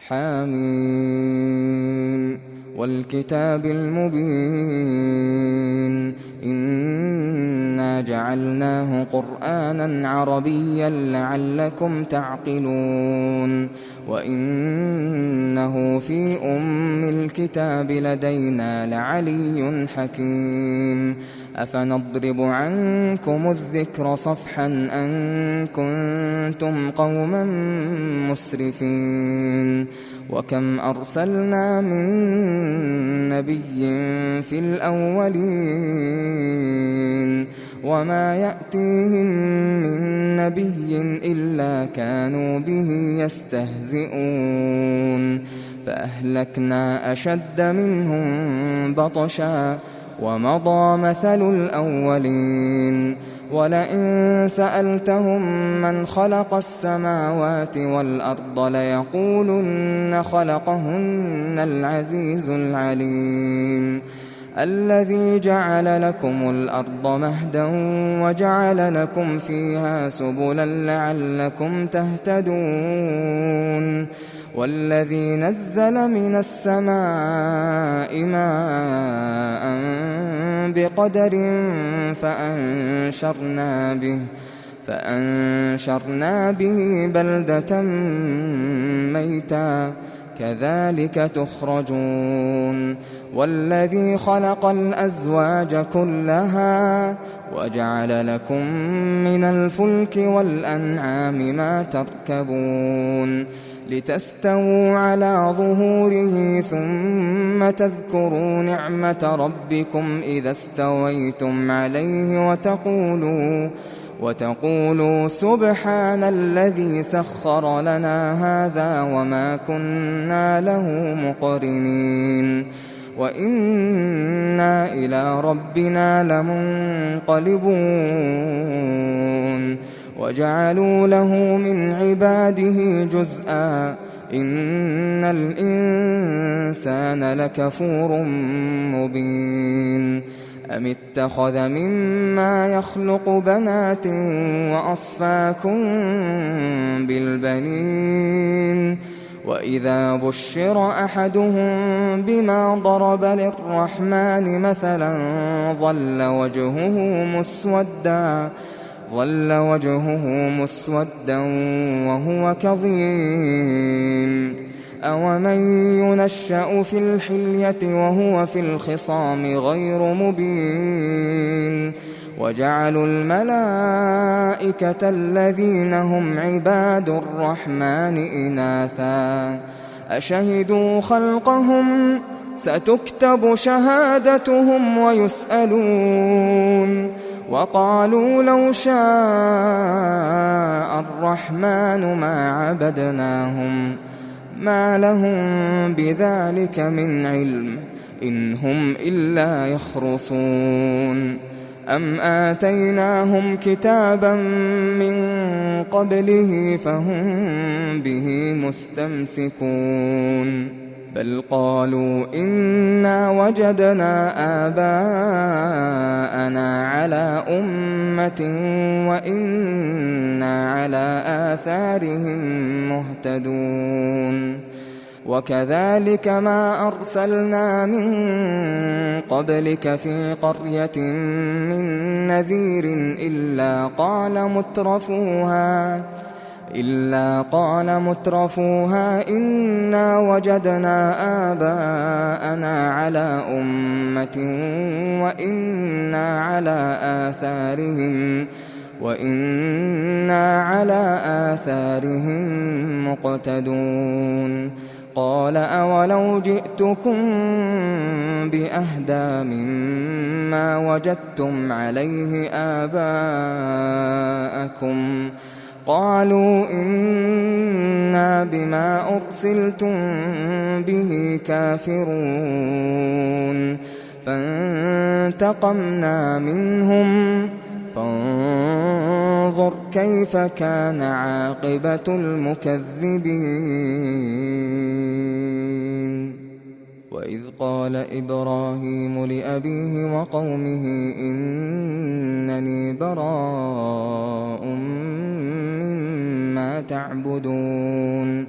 حاميم والكتاب المبين إنا جعلناه قرآنا عربيا لعلكم تعقلون وإنه في أم الكتاب لدينا لعلي حكيم أفنضرب عنكم الذكر صفحا أن كنتم قوما مسرفين وكم أرسلنا من نبي في الأولين وما يأتيهم من نبي إلا كانوا به يستهزئون فأهلكنا أشد منهم بطشا ومضى مثل الأولين ولئن سألتهم من خلق السماوات والأرض ليقولن خلقهن العزيز العليم الذي جعل لكم الأرض مهدا وجعل لكم فيها سبلا لعلكم تهتدون والذي نزل من السماء ماء بقدر فأنشرنا به بلدة ميتا كذلك تخرجون والذي خلق الأزواج كلها وجعل لكم من الفلك والأنعام ما تركبون لتستووا على ظهوره ثم تذكروا نعمة ربكم إذا استويتم عليه وتقولوا سبحان الذي سخر لنا هذا وما كنا له مقرنين وإنا إلى ربنا لمنقلبون وجعلوا له من عباده جزءا إن الإنسان لكفور مبين أم اتخذ مما يخلق بنات وأصفاكم بالبنين وإذا بشر أحدهم بما ضرب للرحمن مثلا ظل وجهه مسودا وهو كظيم أومن ينشأ في الحلية وهو في الخصام غير مبين وجعلوا الملائكة الذين هم عباد الرحمن إناثا أشهدوا خلقهم ستكتب شهادتهم ويسألون وقالوا لو شاء الرحمن ما عبدناهم ما لهم بذلك من علم إن هم إلا يخرصون أم آتيناهم كتابا من قبله فهم به مستمسكون بل قالوا إنا وجدنا آباءنا على أمة وإنا على آثارهم مهتدون وكذلك ما أرسلنا من قبلك في قرية من نذير إلا قال مترفوها إنا وجدنا آباءنا على أمة وإنا على آثارهم مقتدون قال أولو جئتكم بأهدى مما وجدتم عليه آباءكم قالوا إنا بما أرسلتم به كافرون فانتقمنا منهم فانظر كيف كان عاقبة المكذبين وإذ قال إبراهيم لأبيه وقومه إنني براء مما تعبدون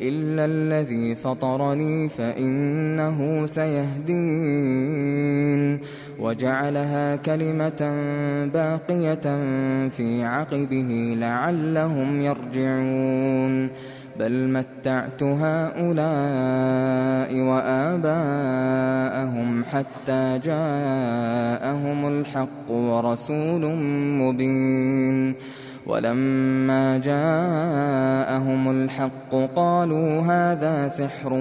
إلا الذي فطرني فإنه سيهدين وجعلها كلمة باقية في عقبه لعلهم يرجعون بل متعت هؤلاء وآباءهم حتى جاءهم الحق ورسول مبين ولما جاءهم الحق قالوا هذا سحر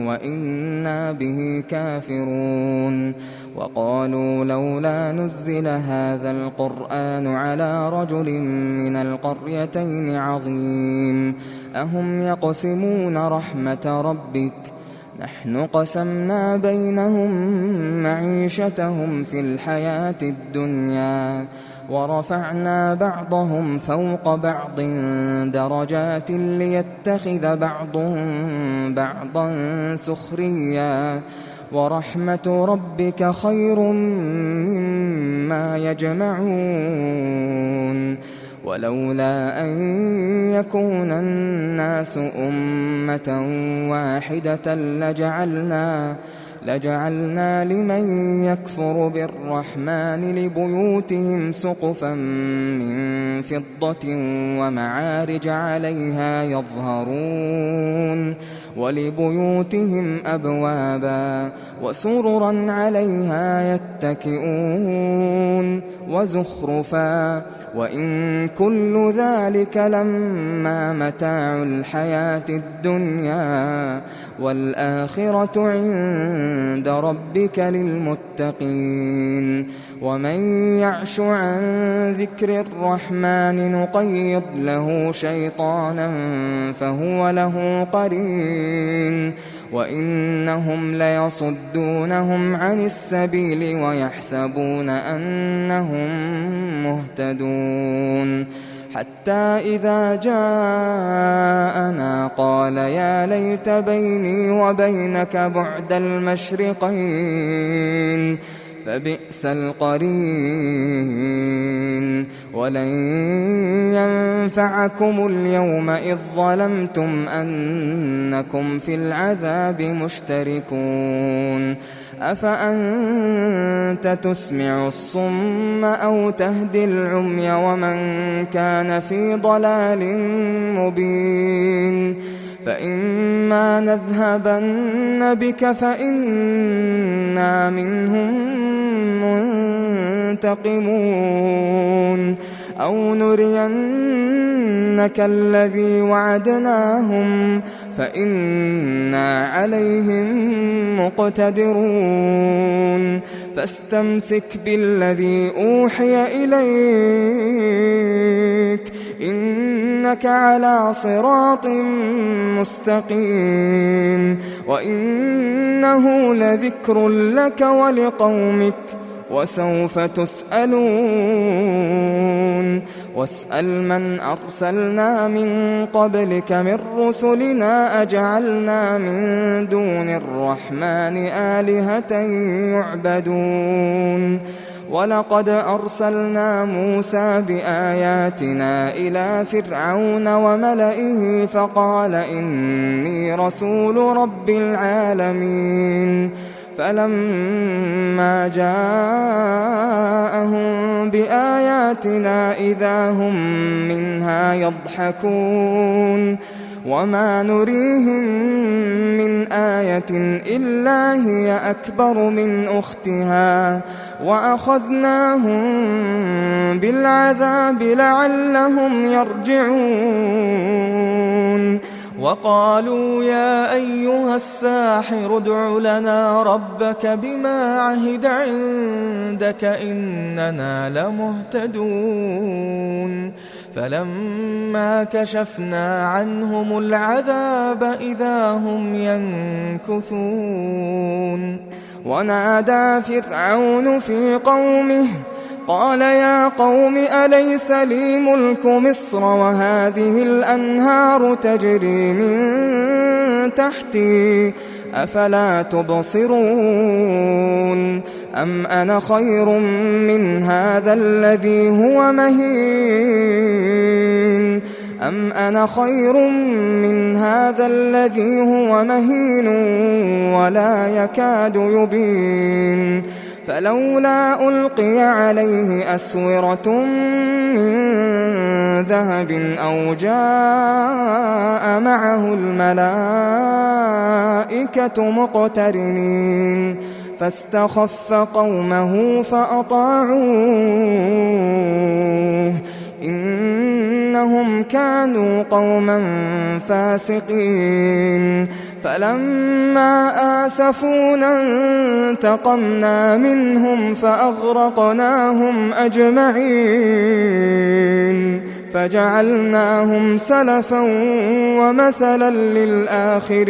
وإنا به كافرون وقالوا لولا نزل هذا القرآن على رجل من القريتين عظيم أهم يقسمون رحمة ربك نحن قسمنا بينهم معيشتهم في الحياة الدنيا ورفعنا بعضهم فوق بعض درجات ليتخذ بعضهم بعضا سخريا ورحمة ربك خير مما يجمعون ولولا أن يكون الناس أمة واحدة لجعلنا لمن يكفر بالرحمن لبيوتهم سقفا من فضة ومعارج عليها يظهرون ولبيوتهم أبوابا وسررا عليها يتكئون وزخرفا وإن كل ذلك لما متاع الحياة الدنيا والآخرة عند ربك للمتقين ومن يعش عن ذكر الرحمن نقيض له شيطانا فهو له قرين وإنهم ليصدونهم عن السبيل ويحسبون أنهم مهتدون حتى إذا جاءنا قال يا ليت بيني وبينك بعد المشرقين فبئس القرين ولن ينفعكم اليوم إذ ظلمتم أنكم في العذاب مشتركون أفأنت تسمع الصم أو تهدي العمي ومن كان في ضلال مبين فإما نذهبن بك فإنا منهم منتقمون أو نرينك الذي وعدناهم فإنا عليهم مقتدرون فاستمسك بالذي أوحي إليك إنك على صراط مستقيم وإنه لذكر لك ولقومك وسوف تسألون واسأل من أرسلنا من قبلك من رسلنا أجعلنا من دون الرحمن آلهة يعبدون ولقد أرسلنا موسى بآياتنا إلى فرعون وملئه فقال إني رسول رب العالمين فلما جاءهم بآياتنا إذا هم منها يضحكون وما نريهم من آية إلا هي أكبر من أختها وأخذناهم بالعذاب لعلهم يرجعون وقالوا يا أيها الساحر ادع لنا ربك بما عهد عندك إننا لمهتدون فلما كشفنا عنهم العذاب إذا هم ينكثون ونادى فرعون في قومه قال يا قوم أليس لي ملك مصر وهذه الأنهار تجري من تحتي أفلا تبصرون أم أنا خير من هذا الذي هو مهين أم أنا خير من هذا الذي هو مهين ولا يكاد يبين فلولا ألقي عليه أسورة من ذهب أو جاء معه الملائكة مقترنين فاستخف قومه فأطاعوه إنهم كانوا قوما فاسقين فلما آسفونا انتقمنا منهم فأغرقناهم أجمعين فجعلناهم سلفا ومثلا للآخرين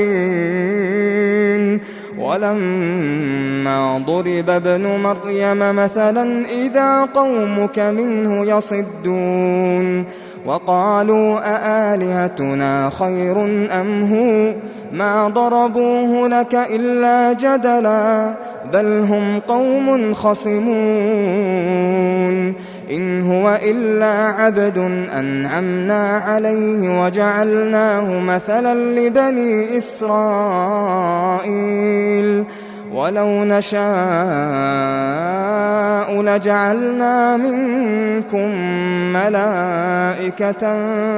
ولما ضرب ابن مريم مثلا إذا قومك منه يصدون وقالوا أآلهتنا خير أم هو ما ضربوه لك إلا جدلا بل هم قوم خصمون إن هو إلا عبد أنعمنا عليه وجعلناه مثلا لبني إسرائيل ولو نشاء لجعلنا منكم ملائكة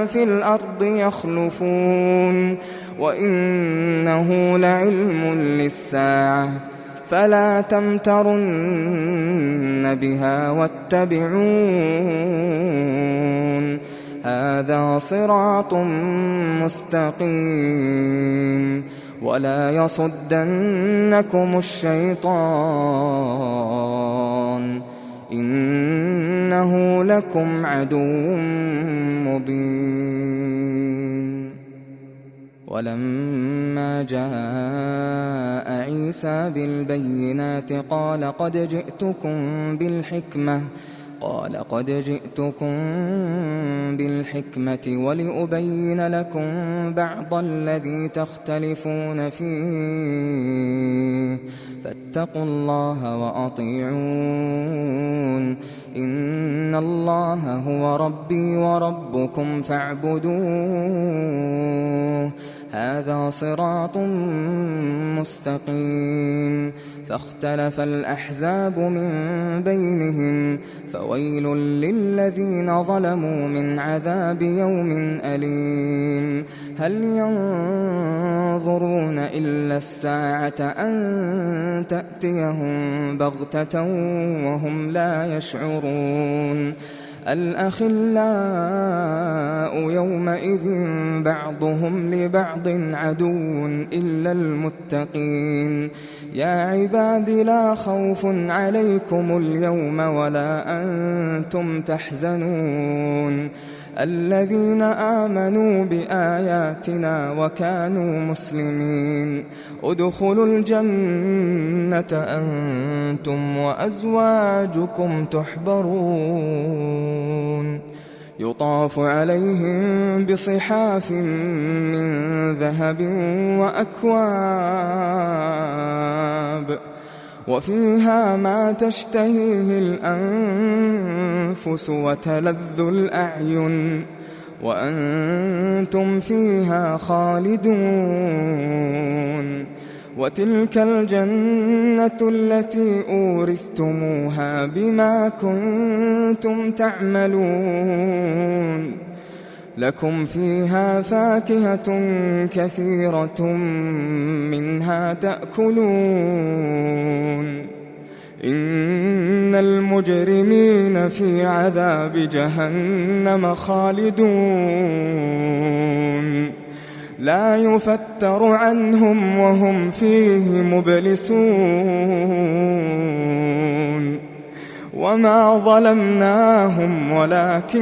في الأرض يخلفون وإنه لعلم للساعة فلا تمترن بها واتبعون هذا صراط مستقيم ولا يصدنكم الشيطان إنه لكم عدو مبين ولما جاء عيسى بالبينات قال قد جئتكم بالحكمة ولأبين لكم بعض الذي تختلفون فيه فاتقوا الله وأطيعون إن الله هو ربي وربكم فاعبدوه هذا صراط مستقيم فاختلف الأحزاب من بينهم فويل للذين ظلموا من عذاب يوم أليم هل ينظرون إلا الساعة أن تأتيهم بغتة وهم لا يشعرون الأخلاء يومئذ بعضهم لبعض عدو إلا المتقين يا عباد لا خوف عليكم اليوم ولا أنتم تحزنون الذين آمنوا بآياتنا وكانوا مسلمين ادخلوا الجنة أنتم وأزواجكم تحبرون يطاف عليهم بصحاف من ذهب وأكواب وفيها ما تشتهيه الأنفس وتلذ الأعين وأنتم فيها خالدون وتلك الجنة التي أورثتموها بما كنتم تعملون لكم فيها فاكهة كثيرة منها تأكلون إن المجرمين في عذاب جهنم خالدون لا يفتر عنهم وهم فيه مبلسون وما ظلمناهم ولكن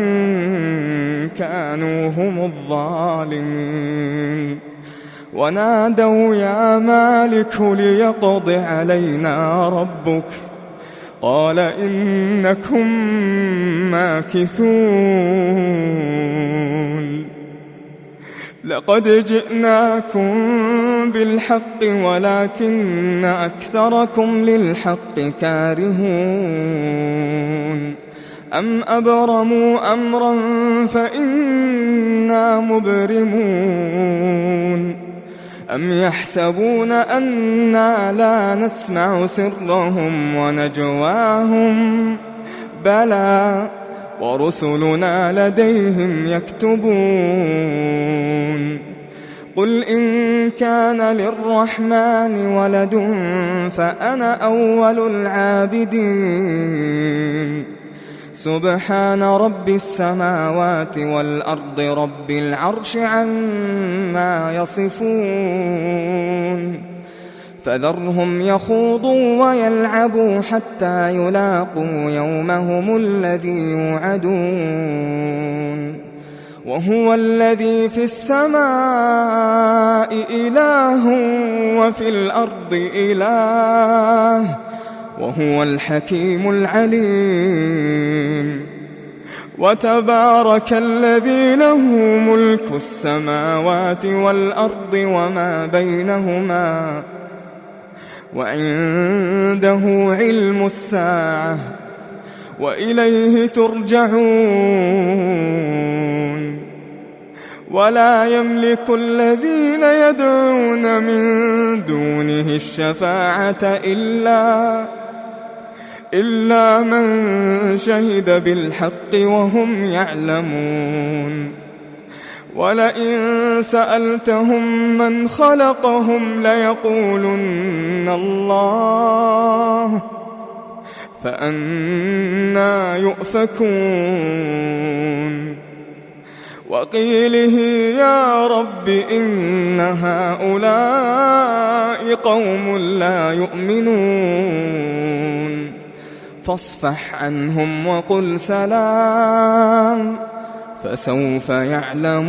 كانوا هم الظالمين ونادوا يا مالك ليقض علينا ربك قال إنكم ماكثون لقد جئناكم بالحق ولكن أكثركم للحق كارهون أم أبرموا أمرا فإنا مبرمون أم يحسبون أنا لا نسمع سرهم ونجواهم بلى ورسلنا لديهم يكتبون قل إن كان للرحمن ولد فأنا أول العابدين سبحان رب السماوات والأرض رب العرش عما يصفون فذرهم يخوضوا ويلعبوا حتى يلاقوا يومهم الذي يوعدون وهو الذي في السماء إله وفي الأرض إله وهو الحكيم العليم وتبارك الذي له ملك السماوات والأرض وما بينهما وعنده علم الساعة وإليه ترجعون ولا يملك الذين يدعون من دونه الشفاعة إلا من شهد بالحق وهم يعلمون ولئن سألتهم من خلقهم ليقولن الله فأنى يؤفكون وقيله يا رب إن هؤلاء قوم لا يؤمنون فاصفح عنهم وقل سلام فسوف يعلمون.